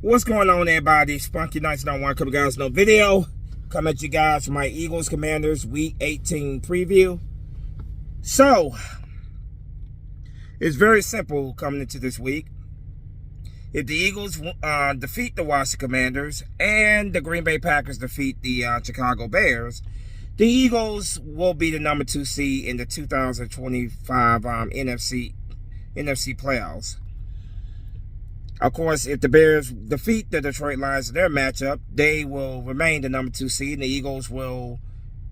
What's going on, everybody? Spunky Nights, not one couple guys, no video. Come at you guys for my Eagles Commanders Week 18 preview. So, it's very simple coming into this week. If the Eagles defeat the Washington Commanders and the Green Bay Packers defeat the Chicago Bears, the Eagles will be the number 2 seed in the 2025 NFC playoffs. Of course, if the Bears defeat the Detroit Lions in their matchup, they will remain the number 2 seed, and the Eagles will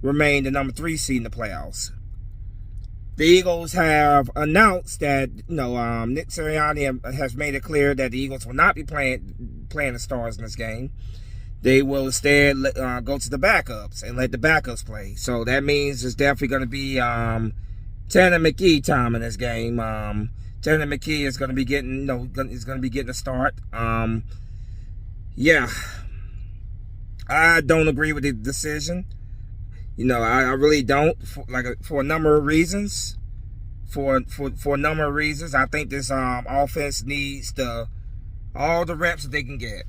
remain the number 3 seed in the playoffs. The Eagles have announced that, Nick Sirianni has made it clear that the Eagles will not be playing the stars in this game. They will instead go to the backups and let the backups play. So that means it's definitely going to be Tanner McKee time in this game. Tanner McKee is going to be getting, a start. Yeah, I don't agree with the decision. I really don't. For a number of reasons. For a number of reasons, I think this offense needs all the reps that they can get.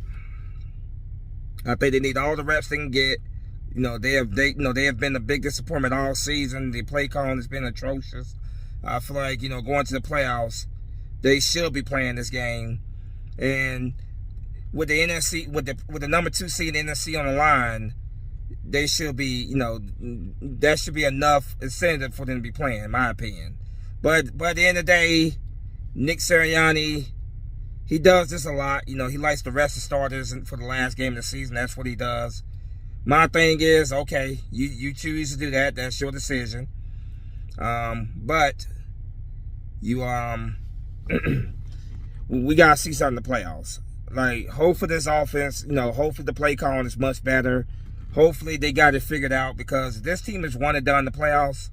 I think they need all the reps they can get. They have been a big disappointment all season. The play calling has been atrocious. I feel like, going to the playoffs, they should be playing this game. And with the NFC, with the number 2 seed in the NFC on the line, they should be, that should be enough incentive for them to be playing, in my opinion. But at the end of the day, Nick Sirianni, he does this a lot. He likes to rest the starters for the last game of the season. That's what he does. My thing is, okay, you choose to do that. That's your decision. But you we gotta see something in the playoffs. Hopefully this offense, hopefully the play calling is much better. Hopefully they got it figured out, because this team is one and done in the playoffs.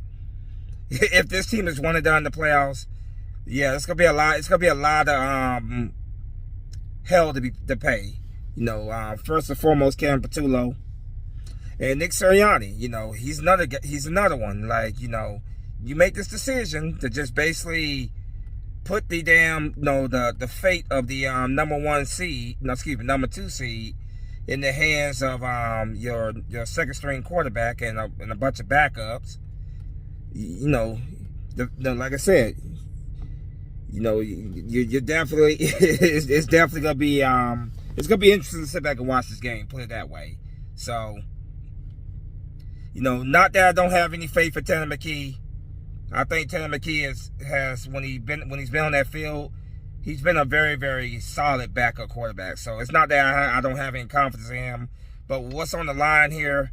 If this team is one and done in the playoffs, yeah, it's gonna be a lot. It's gonna be a lot of hell to pay. First and foremost, Kevin Patullo and Nick Sirianni. He's another one. You make this decision to just basically put the damn the fate of the number 2 seed in the hands of your second string quarterback and a bunch of backups. Like I said, you're definitely it's definitely gonna be it's gonna be interesting to sit back and watch this game. Put it that way. So, not that I don't have any faith for Tanner McKee. I think Tanner McKee has when he's been on that field, he's been a very, very solid backup quarterback. So it's not that I don't have any confidence in him, but what's on the line here,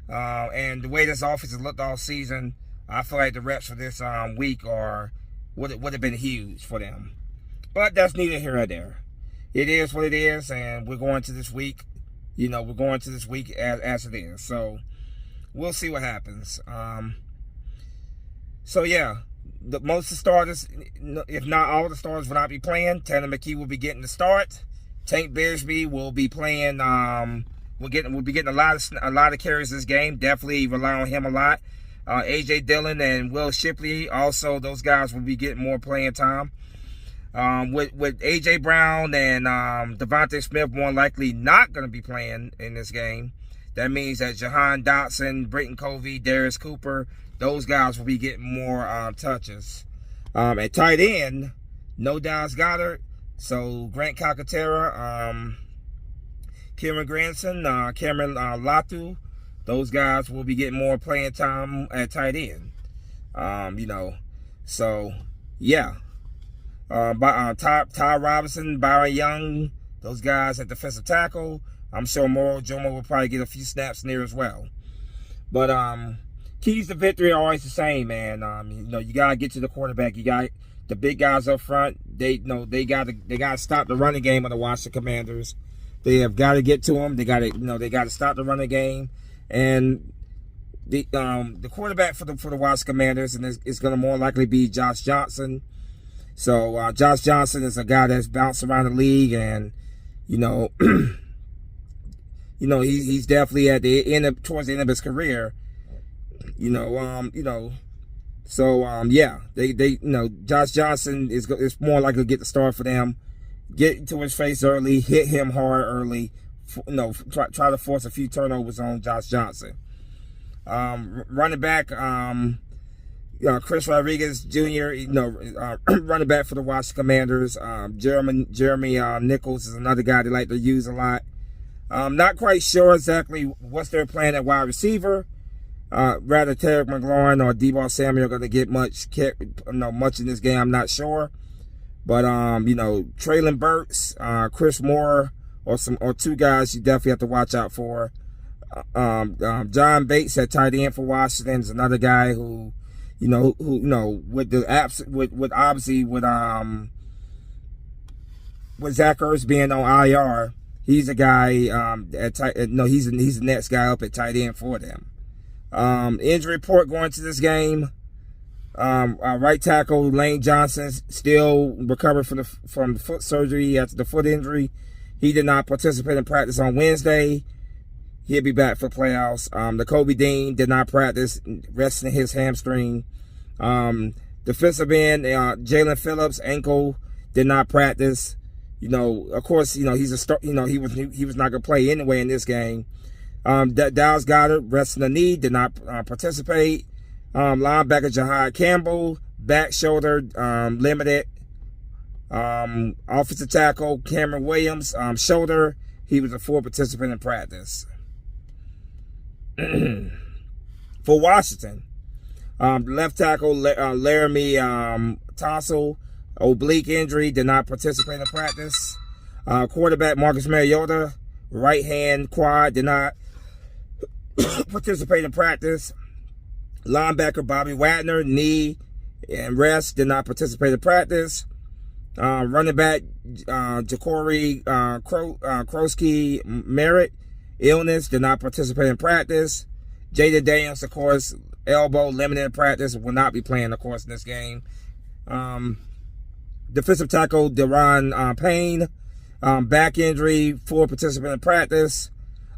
and the way this offense has looked all season, I feel like the reps for this week would have been huge for them. But that's neither here nor there. It is what it is, and we're going to this week. We're going to this week as it is. So we'll see what happens. So yeah, most of the starters, if not all the starters, will not be playing. Tanner McKee will be getting the start. Tank Bigsby will be playing. We'll be getting a lot of carries this game. Definitely rely on him a lot. AJ Dillon and Will Shipley, also those guys will be getting more playing time. With AJ Brown and Devontae Smith more likely not going to be playing in this game, that means that Jahan Dotson, Britton Covey, Darius Cooper, those guys will be getting more touches. At tight end, no Dallas Goedert, so Grant Calcaterra, Cameron Granson, Cameron Latu, those guys will be getting more playing time at tight end. So yeah. Ty Robinson, Byron Young, those guys at defensive tackle. I'm sure Jomo will probably get a few snaps in there as well. But keys to victory are always the same, man. You gotta get to the quarterback. You got the big guys up front. They gotta stop the running game of the Washington Commanders. They have got to get to them. They got to stop the running game. And the quarterback for the Washington Commanders is going to more likely be Josh Johnson. So Josh Johnson is a guy that's bounced around the league, and he's definitely at the towards the end of his career. So yeah, they Josh Johnson is more likely to get the start for them. get into his face early, hit him hard early. Try to force a few turnovers on Josh Johnson. Running back, Chris Rodriguez Jr., running back for the Washington Commanders. Jeremy Nichols is another guy they like to use a lot. Not quite sure exactly what's their plan at wide receiver. Rather Terry McLaurin or Deebo Samuel are going to get much in this game. I'm not sure. But, Traylon Burks, Chris Moore, or two guys you definitely have to watch out for. John Bates at tight end for Washington is another guy who, with Zach Ertz being on IR, he's a guy he's the next guy up at tight end for them. Injury report going to this game. Right tackle Lane Johnson still recovered from the foot surgery after the foot injury. He did not participate in practice on Wednesday. He'll be back for playoffs. Nakobe Dean did not practice, resting his hamstring. Defensive end Jalen Phillips ankle did not practice. Of course, he's a start. He was not gonna play anyway in this game. Dallas Goedert resting the knee, did not participate. Linebacker Jahad Campbell, back shoulder, limited. Offensive tackle Cameron Williams, shoulder. He was a full participant in practice. For Washington, left tackle Laramie Tonsil, oblique injury, did not participate in practice. Quarterback Marcus Mariota, right hand quad, did not participate in practice. Linebacker Bobby Wagner, knee and rest, did not participate in practice. Running back Ja'Cory Krosky Merritt, illness, did not participate in practice. Jaden Daniels, of course, elbow, limited in practice, will not be playing, of course, in this game. Defensive tackle Deron Payne, back injury, full participant in practice.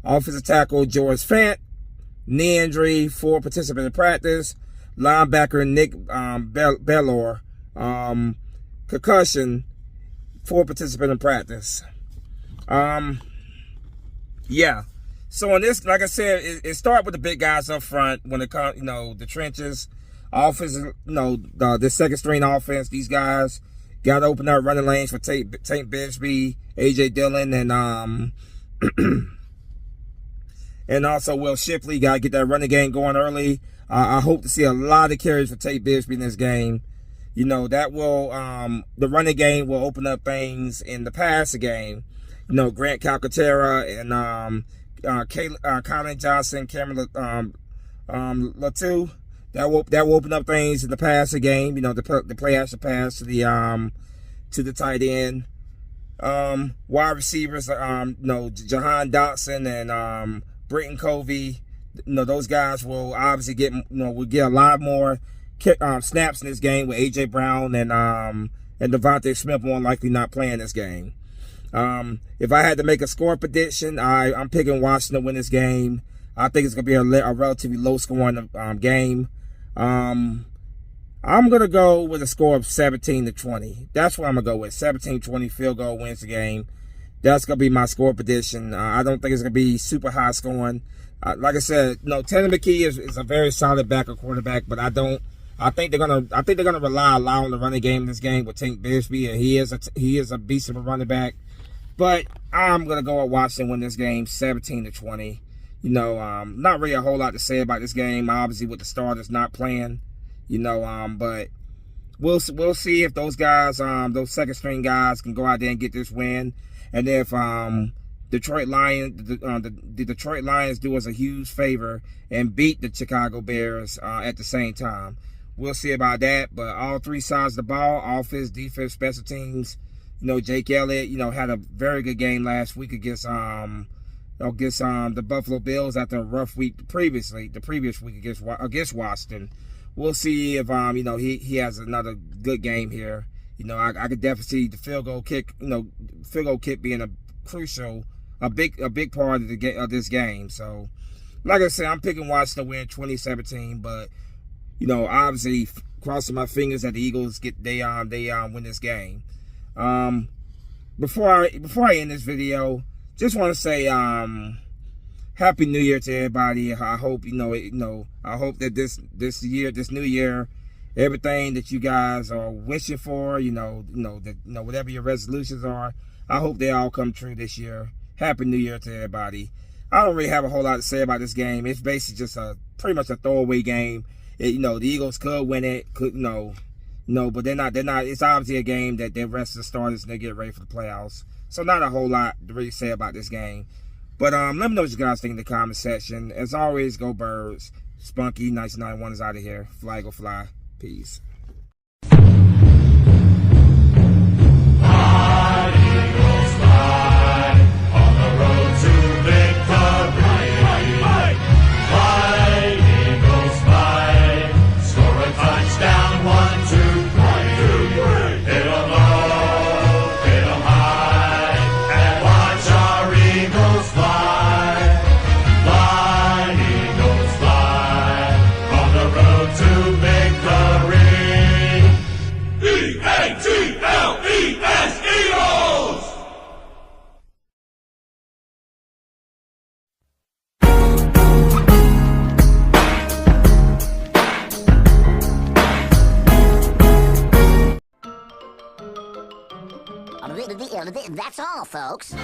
Offensive tackle George Fant, knee injury, full participant in practice. Linebacker Nick Bellor, concussion, full participant in practice. Yeah. So in this, like I said, it started with the big guys up front when it comes, the trenches, offense, the second string offense. These guys got to open up running lanes for Tate Bigsby, AJ Dillon, and also Will Shipley. Got to get that running game going early. I hope to see a lot of carries for Tate Bigsby in this game. That will, the running game will open up things in the passing game. Grant Calcaterra and Colin Johnson, Cameron Latu. That will open up things in the passing game. The play action pass to the tight end. Wide receivers, Jahan Dotson and Britton Covey. Those guys will obviously get a lot more snaps in this game with AJ Brown and Devontae Smith more likely not playing this game. If I had to make a score prediction, I'm picking Washington to win this game. I think it's going to be a relatively low-scoring game. I'm going to go with a score of 17-20. That's what I'm going to go with. 17-20 field goal wins the game. That's going to be my score prediction. I don't think it's going to be super high scoring. Like I said, Tanner McKee is a very solid backup quarterback, but I think they're gonna rely a lot on the running game in this game with Tank Bigsby, and he is a beast of a running back. But I'm gonna go at Washington win this game 17-20. Not really a whole lot to say about this game. Obviously, with the starters not playing, but we'll see if those guys, those second string guys, can go out there and get this win, and if the Detroit Lions do us a huge favor and beat the Chicago Bears at the same time. We'll see about that. But all three sides of the ball, offense, defense, special teams. Jake Elliott, had a very good game last week against the Buffalo Bills after a rough week the previous week against Washington. We'll see if he has another good game here. I could definitely see the field goal kick being a big part of this game. So, like I said, I'm picking Washington to win 2017, but crossing my fingers that the Eagles win this game. before I end this video, just want to say Happy New Year to everybody. I hope I hope that this new year, everything that you guys are wishing for, whatever your resolutions are, I hope they all come true this year. Happy New Year to everybody. I don't really have a whole lot to say about this game. It's basically just pretty much a throwaway game. The Eagles could win it, but they're not. It's obviously a game that they rest the starters and they get ready for the playoffs. So not a whole lot to really say about this game. But let me know what you guys think in the comment section. As always, go Birds. Spunky 1991 is out of here. Flag or fly. Peace. That's all, folks.